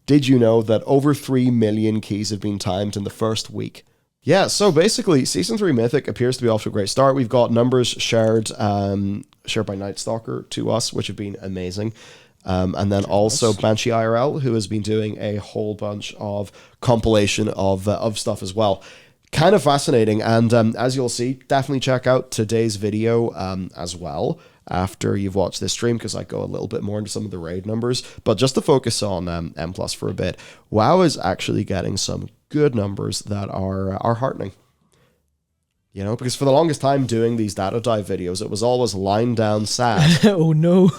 Did you know that over 3 million keys have been timed in the first week? Yeah, so basically, Season 3 Mythic appears to be off to a great start. We've got numbers shared by Night Stalker to us, which have been amazing. And then also Banshee IRL, who has been doing a whole bunch of compilation of stuff as well. Kind of fascinating. And as you'll see, definitely check out today's video as well after you've watched this stream, because I go a little bit more into some of the raid numbers. But just to focus on M+ for a bit, WoW is actually getting some good numbers that are heartening. You know, because for the longest time doing these data dive videos, it was always line down sad. Oh no,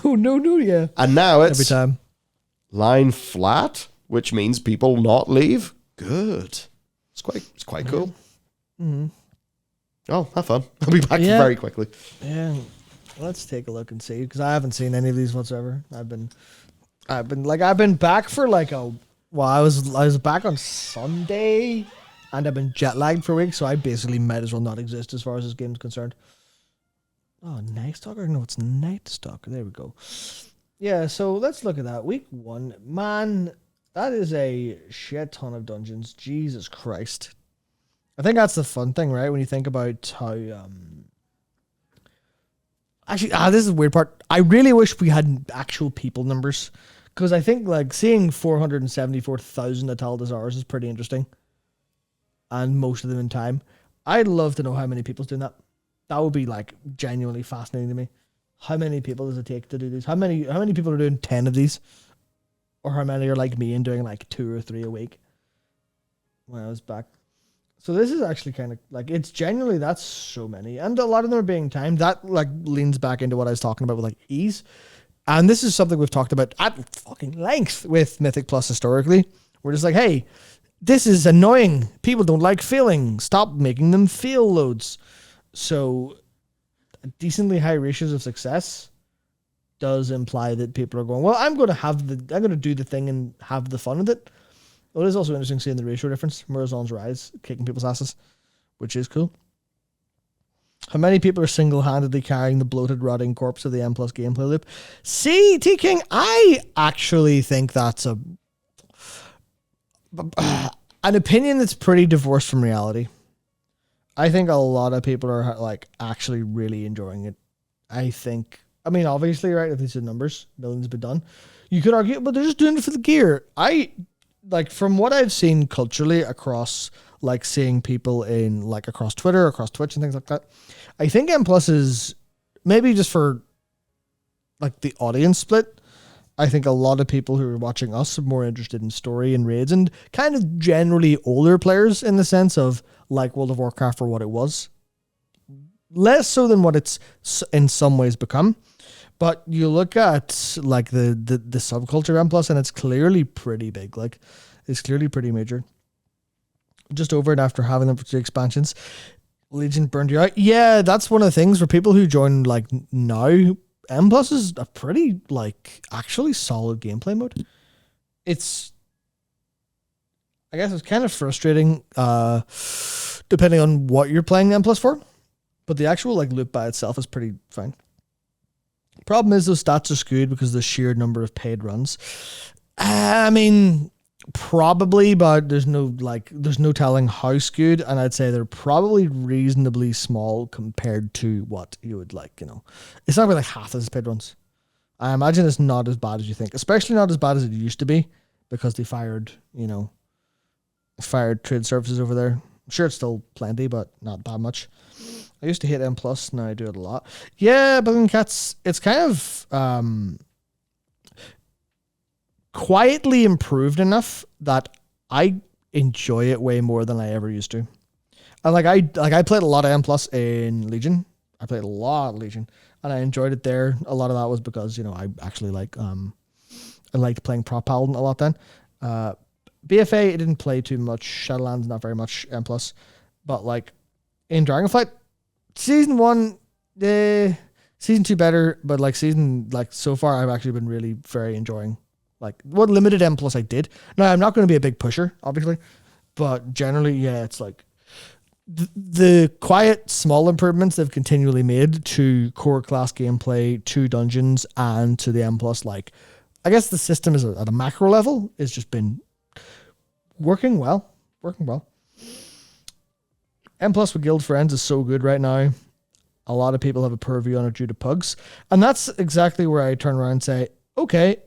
yeah. And now it's every time line flat, which means people not leave. Good. It's quite cool. Mm-hmm. Oh, have fun. I'll be back very quickly. Yeah. Let's take a look and see, because I haven't seen any of these whatsoever. I've been back for I was back on Sunday, and I've been jet lagged for a week, so I basically might as well not exist as far as this game is concerned. Oh, Night Stalker? No, it's Night Stalker. There we go. Yeah, so let's look at that. Week 1. Man, that is a shit ton of dungeons. Jesus Christ. I think that's the fun thing, right? When you think about how... Actually, this is the weird part. I really wish we had actual people numbers, because I think seeing 474,000 Ataldazars is pretty interesting, and most of them in time. I'd love to know how many people's doing that. That would be genuinely fascinating to me. How many people does it take to do these? How many people are doing 10 of these, or how many are like me and doing 2 or 3 a week? When I was back. So this is actually kind of it's genuinely, that's so many, and a lot of them are being timed. That leans back into what I was talking about with ease, and this is something we've talked about at fucking length with Mythic Plus historically. We're just hey, this is annoying. People don't like failing. Stop making them fail loads. So decently high ratios of success does imply that people are going, well, I'm going to do the thing and have the fun with it. Well, it is also interesting seeing the ratio difference. Murazon's Rise kicking people's asses, which is cool. How many people are single-handedly carrying the bloated, rotting corpse of the M+ gameplay loop? See, T-King, I actually think that's an opinion that's pretty divorced from reality. I think a lot of people are actually really enjoying it. Obviously, right, if these are numbers, millions have been done. You could argue, but they're just doing it for the gear. From what I've seen culturally across, seeing people in, across Twitter, across Twitch and things like that, I think M+ is maybe just for, the audience split. I think a lot of people who are watching us are more interested in story and raids, and kind of generally older players in the sense of, World of Warcraft for what it was. Less so than what it's in some ways become. But you look at the subculture M+, and it's clearly pretty big. It's clearly pretty major. Just over it after having them for 3 expansions. Legion burned you out. Yeah, that's one of the things for people who join now. M+ is a pretty actually solid gameplay mode. I guess it's kind of frustrating depending on what you're playing M+ for. But the actual loop by itself is pretty fine. Problem is those stats are skewed because of the sheer number of paid runs. Probably, but there's no telling how skewed, and I'd say they're probably reasonably small compared to what you would It's not really half as paid runs. I imagine it's not as bad as you think, especially not as bad as it used to be, because they fired trade services over there. I'm sure it's still plenty, but not that much. I used to hate M+, now I do it a lot. Yeah, but it's kind of quietly improved enough that I enjoy it way more than I ever used to. And I played a lot of M+ in Legion. I played a lot of Legion, and I enjoyed it there. A lot of that was because I actually I liked playing Prop Paladin a lot then. BFA, I didn't play too much. Shadowlands, not very much M+. But in Dragonflight, Season 1, Season 2 better, but season, so far I've actually been really very enjoying what limited M+ I did. Now, I'm not going to be a big pusher, obviously, but generally, yeah, it's the quiet, small improvements they've continually made to core class gameplay, to dungeons, and to the M+, I guess the system is at a macro level has just been working well. M Plus with Guild Friends is so good right now. A lot of people have a poor view on it due to pugs. And that's exactly where I turn around and say, okay,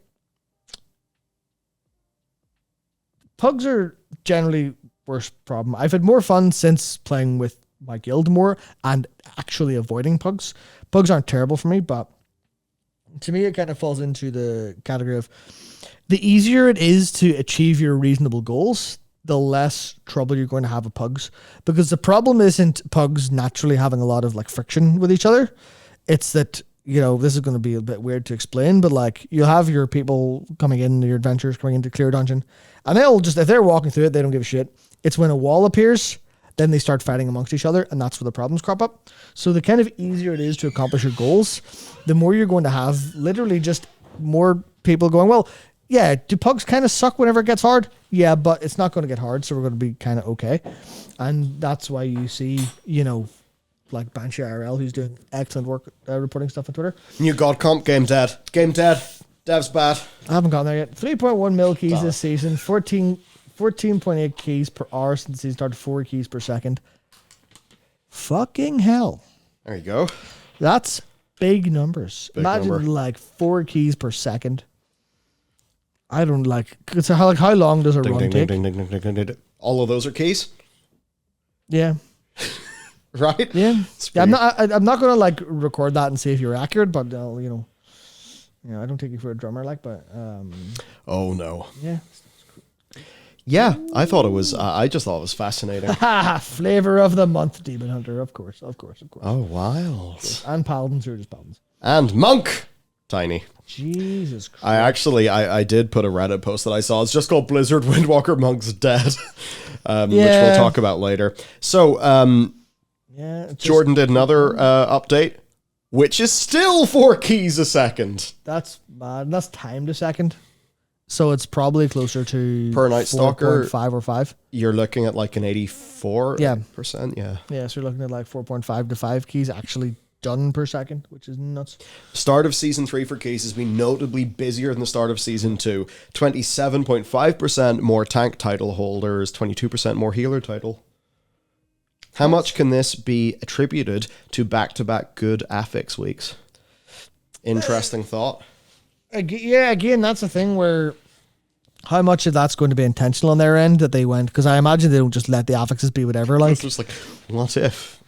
pugs are generally worst problem. I've had more fun since playing with my guild more and actually avoiding pugs. Pugs aren't terrible for me, but to me it kind of falls into the category of the easier it is to achieve your reasonable goals, the less trouble you're going to have with pugs. Because the problem isn't pugs naturally having a lot of like friction with each other. It's that, you know, this is going to be a bit weird to explain, but like you'll have your people coming in, your adventurers coming into Clear Dungeon, and they'll just, if they're walking through it, they don't give a shit. It's when a wall appears, then they start fighting amongst each other, and that's where the problems crop up. So the kind of easier it is to accomplish your goals, the more you're going to have literally just more people going, well, yeah, do pugs kind of suck whenever it gets hard? Yeah, but it's not going to get hard, so we're going to be kind of okay. And that's why you see, you know, like Banshee IRL, who's doing excellent work reporting stuff on Twitter. New God comp, game dead. Game dead. Dev's bad. I haven't gotten there yet. 3.1 mil keys this season, 14.8 keys per hour since the season started, 4 keys per second. Fucking hell. There you go. That's big numbers. Imagine number. like 4 keys per second. I don't like, it's how long does a Ding, run ding, take? ding, ding, ding, ding, ding, ding, ding. All of those are keys, Yeah. right? Yeah. It's Yeah, I'm pretty- not gonna like record that and see if you're accurate, but you know, I don't take you for a drummer, like, but Oh no. yeah. Yeah, I thought it was. I just thought it was fascinating. Flavor of the month, Demon Hunter, of course. Oh, wild. And Paladins are just Paladins. And Monk, tiny. Jesus Christ. I actually, I did put a Reddit post that I saw. It's just called Blizzard Windwalker Monk's Dead, which we'll talk about later. So, Yeah. It's just- Jordan did another update, which is still 4 keys a second. That's mad. That's timed a second. So it's probably closer to Per Night Stalker. 4.5 or 5. You're looking at like an 84%. Yeah. Yeah, so you're looking at like 4.5 to 5 keys actually done per second, which is nuts. Start of season 3 for keys has been notably busier than the start of season 2. 27.5% more tank title holders, 22% more healer title. How much can this be attributed to back-to-back good affix weeks? Interesting thought. Yeah, again, that's the thing where how much of that's going to be intentional on their end that they went, because I imagine they don't just let the affixes be whatever. Like, It's just like, what if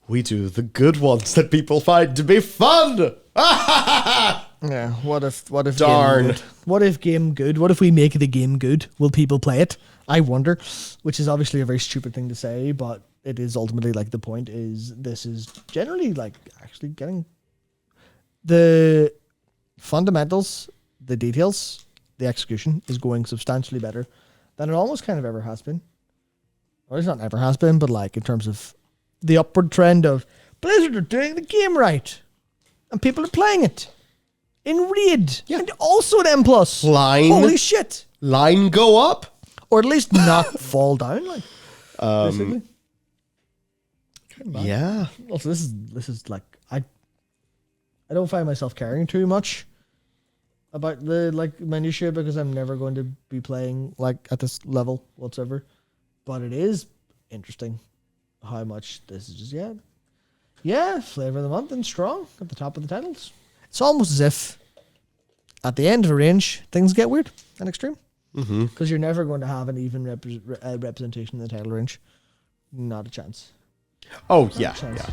we do the good ones that people find to be fun? yeah, what if Darn. game good? What if game good? What if we make the game good? Will people play it? I wonder, which is obviously a very stupid thing to say, but it is ultimately like the point is this is generally like actually getting the fundamentals, the details, the execution is going substantially better than it almost kind of ever has been. Or it's not ever has been, but like in terms of the upward trend of Blizzard are doing the game right. And people are playing it. In Raid. Yeah. And also at M+. Line. Holy shit. Line go up? Or at least not fall down, like. Basically. Yeah. Also, this is like I don't find myself caring too much about the like minutiae because I'm never going to be playing like at this level whatsoever. But it is interesting how much this is just flavor of the month and strong at the top of the titles. It's almost as if at the end of a range things get weird and extreme because you're never going to have an even representation in the title range. Not a chance. Oh, yeah. Chance. Yeah.